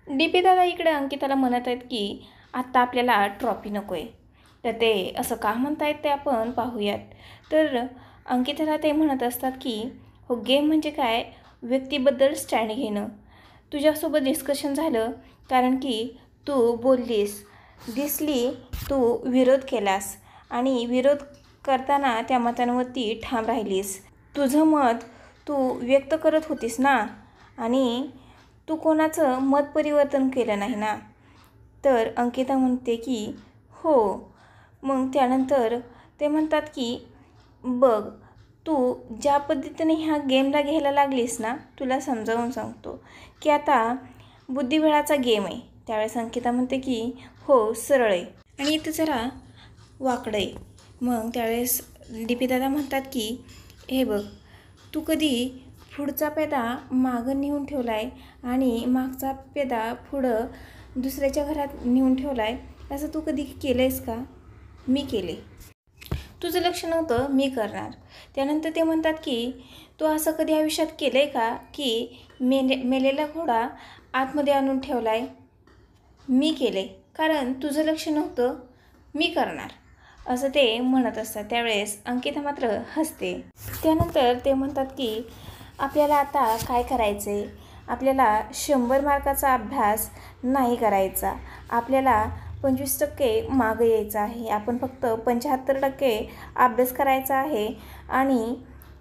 DP दादा इकडे अंकिताला म्हणत आहेत की आत्ता आपल्याला ट्रॉफी नको आहे. तर ते असं का म्हणतायत ते आपण पाहूयात. तर अंकिताला ते म्हणत असतात की हो, गेम म्हणजे काय, व्यक्तीबद्दल स्टँड घेणं. तुझ्यासोबत डिस्कशन झालं कारण की तू बोललीस, दिसली, तू विरोध केलास आणि विरोध करताना त्या मतांवरती ठाम राहिलीस. तुझं मत तू व्यक्त करत होतीस ना, आणि तू कोणाचं मत परिवर्तन केलं नाही ना. तर अंकिता म्हणते की हो. मग त्यानंतर ते म्हणतात की बघ, तू ज्या पद्धतीने ह्या गेमला घ्यायला लागलीस ना, तुला समजावून सांगतो की आता बुद्धिबळाचा गेम आहे. त्यावेळेस अंकिता म्हणते की हो, सरळ आहे आणि इथं जरा वाकडं आहे. मग त्यावेळेस डी.पी दादा म्हणतात की हे बघ, तू कधी पुढचा पेदा मागं नेऊन ठेवला आहे आणि मागचा पेदा पुढं दुसऱ्याच्या घरात नेऊन ठेवला आहे, असं तू कधी केलं आहेस का? मी केले. तुझं लक्ष नव्हतं, मी करणार. त्यानंतर ते म्हणतात की तू असं कधी आयुष्यात केलं आहे का की मेलेला घोडा आतमध्ये आणून ठेवला आहे? मी केले, कारण तुझं लक्ष नव्हतं, मी करणार, असं ते म्हणत असतात. त्यावेळेस अंकिता मात्र हसते. त्यानंतर ते म्हणतात की आपल्याला आता काय करायचं आहे, आपल्याला 100 मार्काचा अभ्यास नाही करायचा, आपल्याला 25% मागं यायचं आहे. आपण फक्त 75% अभ्यास करायचा आहे. आणि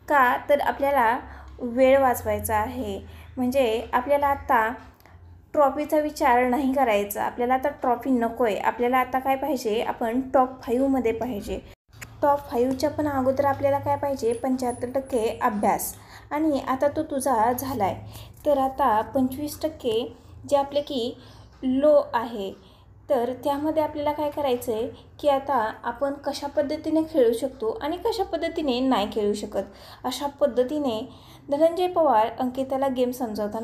का तर आपल्याला वेळ वाचवायचा आहे. म्हणजे आपल्याला आता ट्रॉफीचा विचार नाही करायचा. आपल्याला आता ट्रॉफी नको आहे. आपल्याला आता काय पाहिजे, आपण टॉप 5मध्ये पाहिजे. टॉप 5च्या पण अगोदर आपल्याला काय पाहिजे, 75% अभ्यास. आणि आता तो तुझा झाला आहे. तर आता 25% जे आपले की लो आहे, तर त्यामध्ये आपल्याला काय करायचं आहे की आता आपण कशा पद्धतीने खेळू शकतो आणि कशा पद्धतीने नाही खेळू शकत, अशा पद्धतीने धनंजय पवार अंकिताला गेम समजावताना